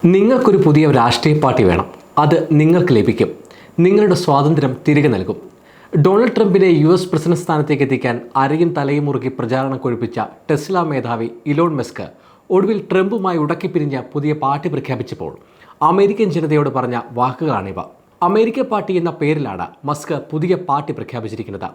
നിങ്ങൾക്കൊരു പുതിയ രാഷ്ട്രീയ പാർട്ടി വേണം. അത് നിങ്ങൾക്ക് ലഭിക്കും. നിങ്ങളുടെ സ്വാതന്ത്ര്യം തിരികെ നൽകും. ഡൊണാൾഡ് ട്രംപിനെ US പ്രസിഡന്റ് സ്ഥാനത്തേക്ക് എത്തിക്കാൻ അരയും തലയും മുറുക്കി പ്രചാരണം കൊഴുപ്പിച്ച ടെസ്ല മേധാവി ഇലോൺ മസ്ക് ഒടുവിൽ ട്രംപുമായി ഉടക്കിപ്പിരിഞ്ഞ പുതിയ പാർട്ടി പ്രഖ്യാപിച്ചപ്പോൾ അമേരിക്കൻ ജനതയോട് പറഞ്ഞ വാക്കുകളാണിവ. അമേരിക്ക പാർട്ടി എന്ന പേരിലാണ് മസ്ക് പുതിയ പാർട്ടി പ്രഖ്യാപിച്ചിരിക്കുന്നത്.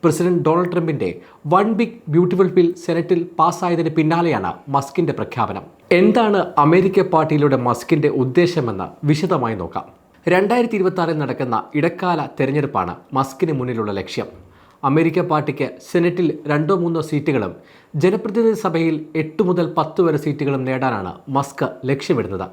പ്രസിഡന്റ് ഡൊണാൾഡ് ട്രംപിന്റെ വൺ ബിഗ് ബ്യൂട്ടിഫുൾ ബിൽ സെനറ്റിൽ പാസ്സായതിന് പിന്നാലെയാണ് മസ്കിന്റെ പ്രഖ്യാപനം. എന്താണ് അമേരിക്ക പാർട്ടിയിലൂടെ മസ്കിന്റെ ഉദ്ദേശമെന്ന് വിശദമായി നോക്കാം. 2026 നടക്കുന്ന ഇടക്കാല തെരഞ്ഞെടുപ്പാണ് മസ്കിന് മുന്നിലുള്ള ലക്ഷ്യം. അമേരിക്ക പാർട്ടിക്ക് സെനറ്റിൽ 2-3 സീറ്റുകളും ജനപ്രതിനിധി സഭയിൽ 8 മുതൽ 10 വരെ സീറ്റുകളും നേടാനാണ് മസ്ക് ലക്ഷ്യമിടുന്നത്.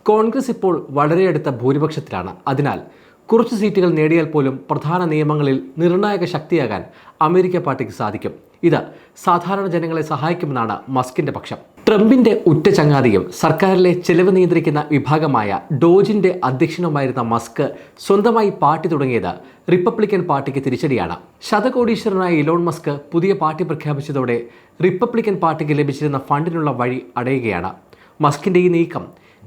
കോൺഗ്രസ് ഇപ്പോൾ വളരെ അടുത്ത ഭൂരിപക്ഷത്തിലാണ്. അതിനാൽ കുറച്ച് സീറ്റുകൾ നേടിയാൽ പോലും പ്രധാന നിയമങ്ങളിൽ നിർണായക ശക്തിയാകാൻ അമേരിക്ക പാർട്ടിക്ക് സാധിക്കും. ഇത് സാധാരണ ജനങ്ങളെ സഹായിക്കുമെന്നാണ് മസ്കിന്റെ പക്ഷം. ട്രംപിന്റെ ഉറ്റ ചങ്ങാതിയും സർക്കാരിലെ ചെലവ് നിയന്ത്രിക്കുന്ന വിഭാഗമായ ഡോജിന്റെ അധ്യക്ഷനുമായിരുന്ന മസ്ക് സ്വന്തമായി പാർട്ടി തുടങ്ങിയത് റിപ്പബ്ലിക്കൻ പാർട്ടിക്ക് തിരിച്ചടിയാണ്. ശതകോടീശ്വരനായ ഇലോൺ മസ്ക് പുതിയ പാർട്ടി പ്രഖ്യാപിച്ചതോടെ റിപ്പബ്ലിക്കൻ പാർട്ടിക്ക് ലഭിച്ചിരുന്ന ഫണ്ടിനുള്ള വഴി അടയുകയാണ്. മസ്കിന്റെ ഈ നീക്കം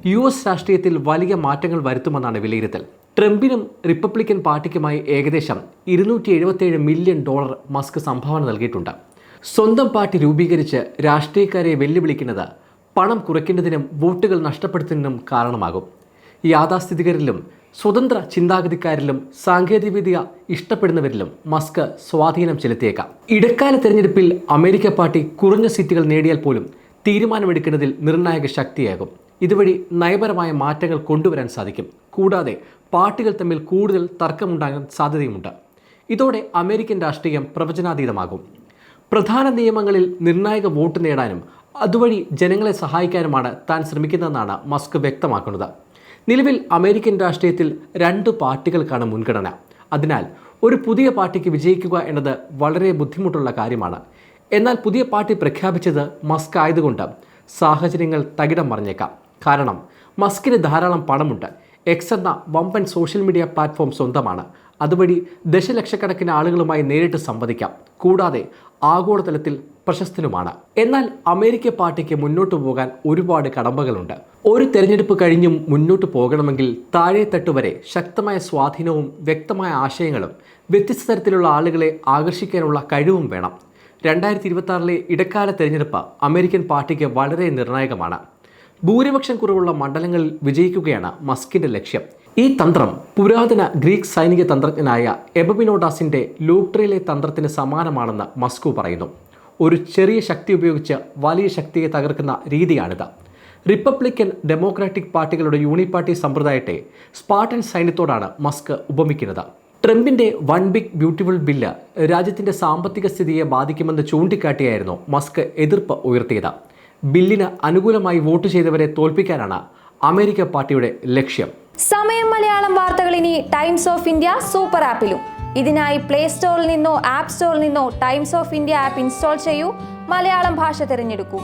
US രാഷ്ട്രീയത്തിൽ വലിയ മാറ്റങ്ങൾ വരുത്തുമെന്നാണ് വിലയിരുത്തൽ. ട്രംപിനും റിപ്പബ്ലിക്കൻ പാർട്ടിക്കുമായി ഏകദേശം $277 മില്യൺ മസ്ക് സംഭാവന നൽകിയിട്ടുണ്ട്. സ്വന്തം പാർട്ടി രൂപീകരിച്ച് രാഷ്ട്രീയക്കാരെ വെല്ലുവിളിക്കുന്നത് പണം കുറയ്ക്കുന്നതിനും വോട്ടുകൾ നഷ്ടപ്പെടുത്തുന്നതിനും കാരണമാകും. യാഥാസ്ഥിതികരിലും സ്വതന്ത്ര ചിന്താഗതിക്കാരിലും സാങ്കേതികവിദ്യ ഇഷ്ടപ്പെടുന്നവരിലും മസ്ക് സ്വാധീനം ചെലുത്തിയേക്കാം. ഇടക്കാല തെരഞ്ഞെടുപ്പിൽ അമേരിക്ക പാർട്ടി കുറഞ്ഞ സീറ്റുകൾ നേടിയാൽ പോലും തീരുമാനമെടുക്കുന്നതിൽ നിർണായക ശക്തിയാകും. ഇതുവഴി നയപരമായ മാറ്റങ്ങൾ കൊണ്ടുവരാൻ സാധിക്കും. കൂടാതെ പാർട്ടികൾ തമ്മിൽ കൂടുതൽ തർക്കമുണ്ടാകാൻ സാധ്യതയുമുണ്ട്. ഇതോടെ അമേരിക്കൻ രാഷ്ട്രീയം പ്രവചനാതീതമാകും. പ്രധാന നിയമങ്ങളിൽ നിർണായക വോട്ട് നേടാനും അതുവഴി ജനങ്ങളെ സഹായിക്കാനുമാണ് താൻ ശ്രമിക്കുന്നതെന്നാണ് മസ്ക് വ്യക്തമാക്കുന്നത്. നിലവിൽ അമേരിക്കൻ രാഷ്ട്രീയത്തിൽ 2 പാർട്ടികൾക്കാണ് മുൻഗണന. അതിനാൽ ഒരു പുതിയ പാർട്ടിക്ക് വിജയിക്കുക എന്നത് വളരെ ബുദ്ധിമുട്ടുള്ള കാര്യമാണ്. എന്നാൽ പുതിയ പാർട്ടി പ്രഖ്യാപിച്ചത് മസ്ക് ആയതുകൊണ്ട് സാഹചര്യങ്ങൾ തകിടം മറിഞ്ഞേക്കാം. കാരണം മസ്കിന് ധാരാളം പണമുണ്ട്. എക്സ് എന്ന വമ്പൻ സോഷ്യൽ മീഡിയ പ്ലാറ്റ്ഫോം സ്വന്തമാണ്. അതുവഴി ദശലക്ഷക്കണക്കിന് ആളുകളുമായി നേരിട്ട് സംവദിക്കാം. കൂടാതെ ആഗോളതലത്തിൽ പ്രശസ്തനുമാണ്. എന്നാൽ അമേരിക്ക പാർട്ടിക്ക് മുന്നോട്ട് പോകാൻ ഒരുപാട് കടമ്പകളുണ്ട്. ഒരു തെരഞ്ഞെടുപ്പ് കഴിഞ്ഞും മുന്നോട്ട് പോകണമെങ്കിൽ താഴെത്തട്ട് വരെ ശക്തമായ സ്വാധീനവും വ്യക്തമായ ആശയങ്ങളും വ്യത്യസ്ത തരത്തിലുള്ള ആളുകളെ ആകർഷിക്കാനുള്ള കഴിവും വേണം. 2026 ഇടക്കാല തെരഞ്ഞെടുപ്പ് അമേരിക്കൻ പാർട്ടിക്ക് വളരെ നിർണായകമാണ്. ഭൂരിപക്ഷം കുറവുള്ള മണ്ഡലങ്ങളിൽ വിജയിക്കുകയാണ് മസ്കിന്റെ ലക്ഷ്യം. ഈ തന്ത്രം പുരാതന ഗ്രീക്ക് സൈനിക തന്ത്രജ്ഞനായ എബമിനോഡാസിന്റെ ലൂക്ട്രയിലെ തന്ത്രത്തിന് സമാനമാണെന്ന് മസ്ക് പറയുന്നു. ഒരു ചെറിയ ശക്തി ഉപയോഗിച്ച് വലിയ ശക്തിയെ തകർക്കുന്ന രീതിയാണിത്. റിപ്പബ്ലിക്കൻ ഡെമോക്രാറ്റിക് പാർട്ടികളുടെ യൂണിപാർട്ടി സമ്പ്രദായത്തെ സ്പാർട്ടൻ സൈന്യത്തോടാണ് മസ്ക് ഉപമിക്കുന്നത്. ട്രംപിന്റെ വൺ ബിഗ് ബ്യൂട്ടിഫുൾ ബില്ല് രാജ്യത്തിന്റെ സാമ്പത്തിക സ്ഥിതിയെ ബാധിക്കുമെന്ന് ചൂണ്ടിക്കാട്ടിയായിരുന്നു മസ്ക് എതിർപ്പ് ഉയർത്തിയത്. ബില്ലിന് അനുകൂലമായി വോട്ട് ചെയ്തവരെ തോൽപ്പിക്കാനാണ് അമേരിക്ക പാർട്ടിയുടെ ലക്ഷ്യം. സമയം മലയാളം വാർത്തകൾ ഇനി ടൈംസ് ഓഫ് ഇന്ത്യ സൂപ്പർ ആപ്പിലും. ഇതിനായി പ്ലേ സ്റ്റോറിൽ നിന്നോ ആപ്പ് സ്റ്റോറിൽ നിന്നോ times of India app install ചെയ്യൂ. മലയാളം ഭാഷ തിരഞ്ഞെടുക്കൂ.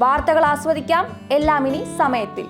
വാർത്തകൾ ആസ്വദിക്കാം. എല്ലാം ഇനി സമയത്തിൽ.